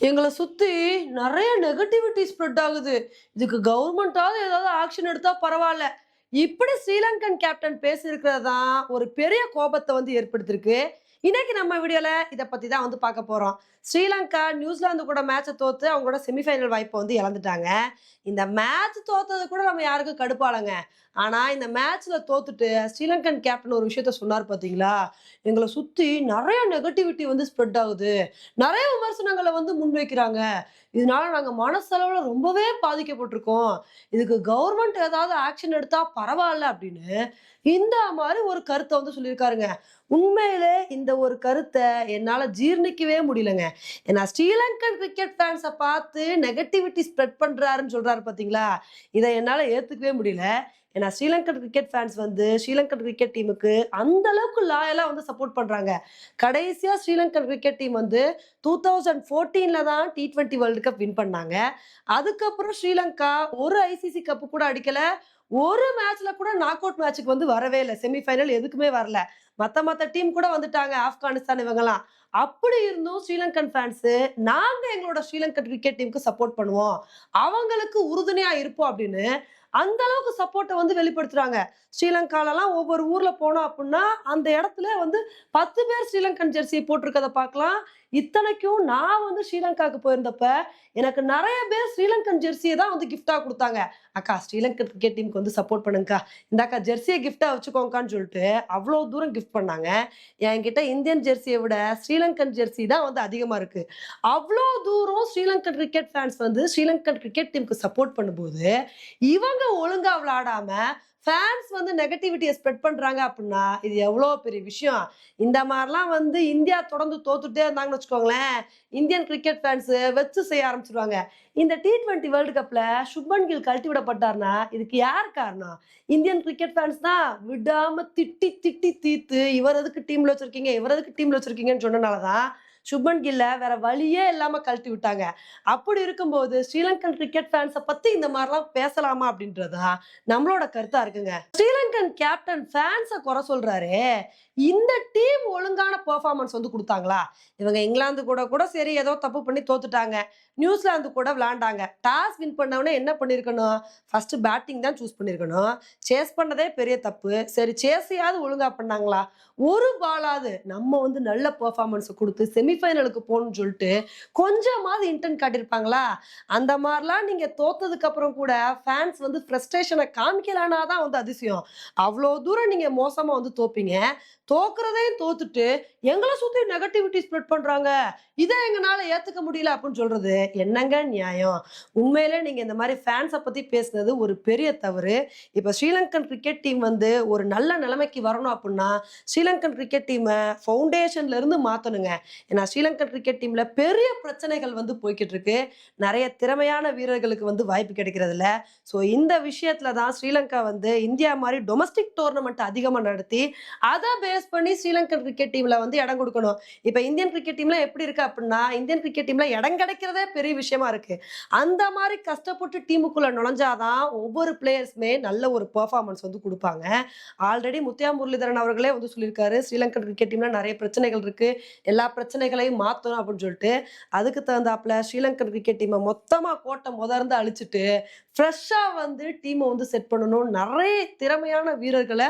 எங்கள சுத்தி நெறைய நெகட்டிவிட்டி ஸ்ப்ரெட் ஆகுது. இதுக்கு கவர்மெண்ட்டாவது ஏதாவது ஆக்ஷன் எடுத்தா பரவால்ல. இப்படி ஸ்ரீலங்கன் கேப்டன் பேசியிருக்கிறது தான் ஒரு பெரிய கோபத்த வந்து ஏற்படுத்தியிருக்கு. இன்னைக்கு நம்ம வீடியோல இத பத்தி தான் வந்து பார்க்க போறோம். ஸ்ரீலங்கா நியூசிலாந்து கூட மேட்ச தோத்து அவங்களோட செமிஃபைனல் வாய்ப்ப வந்து இழந்துட்டாங்க. இந்த மேட்ச் தோத்தது கூட நம்ம யாருக்கும் கடுப்பாலங்க. ஆனா இந்த மேட்ச்ல தோத்துட்டு ஸ்ரீலங்கன் கேப்டன் ஒரு விஷயத்த சொன்னார் பார்த்தீங்களா? எங்கள சுத்தி நெறைய நெகட்டிவிட்டி வந்து ஸ்ப்ரெட் ஆகுது. நெறைய விமர்சனங்கள வந்து முன்வைக்கிறாங்க. இதனால நாங்க மனசளவுல ரொம்பவே பாதிக்கப்பட்டுருக்கோம். இதுக்கு கவர்மெண்ட் ஏதாவது ஆக்ஷன் எடுத்தா பரவால்ல அப்படின்னு, இந்த மாரி ஒரு கருத்த வந்து சொல்லியிருக்காருங்க. உண்மையிலே இந்த ஒரு கருத்த என்னால ஜீரணிக்கவே முடியலங்க. ஏன்னா ஸ்ரீலங்கன் கிரிக்கெட் ஃபேன்ஸ பார்த்து நெகட்டிவிட்டி ஸ்ப்ரெட் பண்றாருன்னு சொல்றாரு பார்த்தீங்களா? இத என்னால ஏத்துக்கவே முடியல. ஏன்னா ஸ்ரீலங்கன் கிரிக்கெட் ஃபேன்ஸ் வந்து ஸ்ரீலங்கன் கிரிக்கெட் டீமுக்கு அந்த அளவுக்கு லாயலா வந்து சப்போர்ட் பண்றாங்க. கடைசியா ஸ்ரீலங்கன் கிரிக்கெட் டீம் வந்து 2014ல தான் T20 வேர்ல்ட் கப் வின் பண்ணாங்க. அதுக்கப்புறம் ஸ்ரீலங்கா ஒரு ஐசிசி கப் கூட அடிக்கல. ஒரு மேட்ச்ல கூட நாக் அவுட் மேட்ச்க்கு வந்து வரவே இல்ல. செமி ஃபைனல் எதுக்குமே வரல. மத்த டீம் கூட வந்துட்டாங்க. ஆப்கானிஸ்தான் இவங்கலாம். அப்படி இருந்தும் ஸ்ரீலங்கன் ஃபேன்ஸ் நாங்க எங்களோட ஸ்ரீலங்கன் கிரிக்கெட் டீமுக்கு சப்போர்ட் பண்ணுவோம். அவங்களுக்கு உறுதுணையா இருப்போம் அப்படின்னு அந்த அளவுக்கு சப்போர்ட்ட வந்து வெளிப்படுத்துறாங்க. ஸ்ரீலங்காலலாம் ஒவ்வொரு ஊர்ல போனோம் அப்புட்னா, அந்த இடத்துல வந்து 10 பேர் ஸ்ரீலங்கன் ஜெர்சி போட்டிருக்கத பார்க்கலாம். இத்தனைக்கும் நான் வந்து ஸ்ரீலங்காவுக்கு போயிருந்தப்ப, எனக்கு நெறைய பேர் ஸ்ரீலங்கன் ஜெர்சிய தான் வந்து கிஃப்ட்டா குடுத்தாங்க. "அக்கா ஸ்ரீலங்கன் கிரிக்கெட் டீமுக்கு வந்து சப்போர்ட் பண்ணுங்கக்கா. இந்தாக்கா ஜெர்சிய கிஃப்ட்டா வச்சுக்கோங்கக்கான்னு" சொல்லிட்டு அவ்ளோ தூரம் கிஃப்ட் பண்ணாங்க. என்கிட்ட இந்தியன் ஜெர்சிய விட ஸ்ரீலங்கன் ஜெர்சி தான் வந்து அதிகமா இருக்கு. அவ்ளோ தூரம் ஸ்ரீலங்கன் கிரிக்கெட் ஃபேன்ஸ் வந்து ஸ்ரீலங்கன் கிரிக்கெட் டீமுக்கு சப்போர்ட் பண்ணும்போது, இவங்க ஒழுங்கா விளையாடாம, ஃபேன்ஸ் வந்து நெகட்டிவிட்டிய ஸ்ப்ரெட் பண்றாங்க அப்டின்னா, இது எவ்ளோ பெரிய விஷயம். இந்த மாரிலாம் வந்து இந்தியா தொடர்ந்து தோத்துட்டே இருந்தாங்கன்னு வச்சுக்கோங்களேன், இந்தியன் கிரிக்கெட் ஃபேன்ஸ் வச்சு செய்ய ஆரம்பிச்சுருவாங்க. இந்த T20 வேர்ல்ட் கப்ல சுப்மன் கில் கழட்டி விடப்பட்டார்னா, இதுக்கு யார் காரணம்? இந்தியன் கிரிக்கெட் ஃபேன்ஸ் தான் விடாம திட்டி, திட்டி தீர்த்து, இவர் எதுக்கு டீம்ல வச்சிருக்கீங்க? இவர் எதுக்கு டீம்ல வச்சிருக்கீங்கன்னு சொன்னனால தான், சுப்மன் கில்ல வேற வழியே இல்லாம கழட்டி விட்டாங்க. அப்படி இருக்கும்போது, ஸ்ரீலங்கன் கிரிக்கெட் ஃபேன்ஸ பத்தி இந்த மாரிலாம் பேசலாமா? அப்படின்றது தான் நம்மளோட கருத்தா இருக்குங்க. ஸ்ரீலங்கன் கேப்டன் ஃபேன்ஸ குறை சொல்றாரே, இந்த டீம் ஒழுங்கான பெர்ஃபார்மன்ஸ் வந்து குடுத்தாங்களா? இவங்க இங்கிலாந்து கூட கூட சரி ஏதோ தப்பு பண்ணி தோத்துட்டாங்க. நியூசிலாந்து கூட விளையாண்டாங்க. டாஸ் வின் பண்ண என்ன பண்ணியிருக்கணும்? ஃபர்ஸ்ட் பேட்டிங் தான் சூஸ் பண்ணியிருக்கணும். சேஸ் பண்ணதே பெரிய தப்பு. சரி சேஸையாவது ஒழுங்கா பண்ணாங்களா? ஒரு பாலாவது நம்ம வந்து நல்ல பெர்ஃபார்மன்ஸ் குடுத்து செமிஃபைனலுக்கு போணும்னு சொல்லிட்டு கொஞ்சமாவது இன்டென்ட் காட்டியிருப்பாங்களா? அந்த மாரிலாம் நீங்க தோத்ததுக்கு அப்புறம் கூட ஃபேன்ஸ் வந்து ஃப்ரஸ்ட்ரேஷன காமிக்கலனா தான் வந்து அதிசயம். அவ்ளோ தூரம் நீங்க மோசமா வந்து தோப்பீங்க. தோக்குறதையும் தோத்துட்டு, எங்கள சுத்தி நெகட்டிவிட்டி ஸ்ப்ரெட் பண்றாங்க. இத எங்கனால ஏத்துக்க முடியல அப்டின்னு சொல்றது என்னங்க நியாயம்? உண்மையிலே நீங்க இந்த மாரி ஃபேன்ஸ பத்தி பேசுனது ஒரு பெரிய தவறு. இப்ப ஸ்ரீலங்கன் கிரிக்கெட் டீம் வந்து ஒரு நல்ல நிலைமைக்கு வரணும் அப்டின்னா, ஸ்ரீலங்கன் கிரிக்கெட் டீம ஃபவுண்டேஷன்ல இருந்து மாத்தணுங்க. ஏன்னா ஸ்ரீலங்கன் கிரிக்கெட் டீம்ல பெரிய பிரச்சனைகள் வந்து போய்க்கிட்டு இருக்கு. நெறைய திறமையான வீரர்களுக்கு வந்து வாய்ப்பு கிடைக்கிறதில்ல. ஸோ இந்த விஷயத்துல தான் ஸ்ரீலங்கா வந்து இந்தியா மாரி டொமஸ்டிக் டோர்னமெண்ட் அதிகமா நடத்தி, அத பேஸ் பண்ணி ஸ்ரீலங்கன் கிரிக்கெட் டீம்ல வந்து இடம் குடுக்கணும். இப்ப இந்தியன் கிரிக்கெட் டீம்ல எப்படி இருக்கு அப்டின்னா, இந்தியன் கிரிக்கெட் டீம்ல இடம் கிடைக்கிறதே பெரிய விஷயமா இருக்கு. அந்த மாரி கஷ்டப்பட்டு டீமுக்குள்ள நுழைஞ்சா தான் ஒவ்வொரு பிளேயர்ஸுமே நல்ல ஒரு பெர்ஃபார்மன்ஸ் வந்து குடுப்பாங்க. ஆல்ரெடி முத்தையா முரளிதரன் அவர்களே வந்து சொல்லியிருக்காரு, ஸ்ரீலங்கன் கிரிக்கெட் டீம்ல நெறைய பிரச்சனைகள் இருக்கு. எல்லா பிரச்சனைகளையும் மாத்தணும் அப்டின்னு சொல்லிட்டு, அதுக்கு தகுந்தாப்புல ஸ்ரீலங்கன் கிரிக்கெட் டீம மொத்தமா கோட்ட மொதற்ந்து அழிச்சுட்டு, ஃப்ரெஷ்ஷா வந்து டீம வந்து செட் பண்ணணும். நெறைய திறமையான வீரர்கள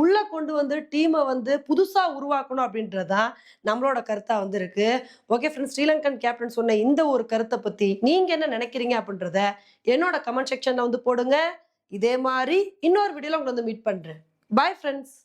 உள்ள கொண்டு வந்து டீம வந்து புதுசா உருவாக்கணும் அப்படின்றது தான் நம்மளோட கருத்தா வந்து இருக்கு. ஓகே ஃப்ரெண்ட்ஸ், ஸ்ரீலங்கன் கேப்டன் சொன்ன இந்த ஒரு கருத்த பத்தி நீங்க என்ன நினைக்கிறீங்க அப்படின்றத என்னோட கமெண்ட் செக்ஷன்ல வந்து போடுங்க. இதே மாரி இன்னொரு வீடியோல உங்கள வந்து மீட் பண்றேன். Bye friends.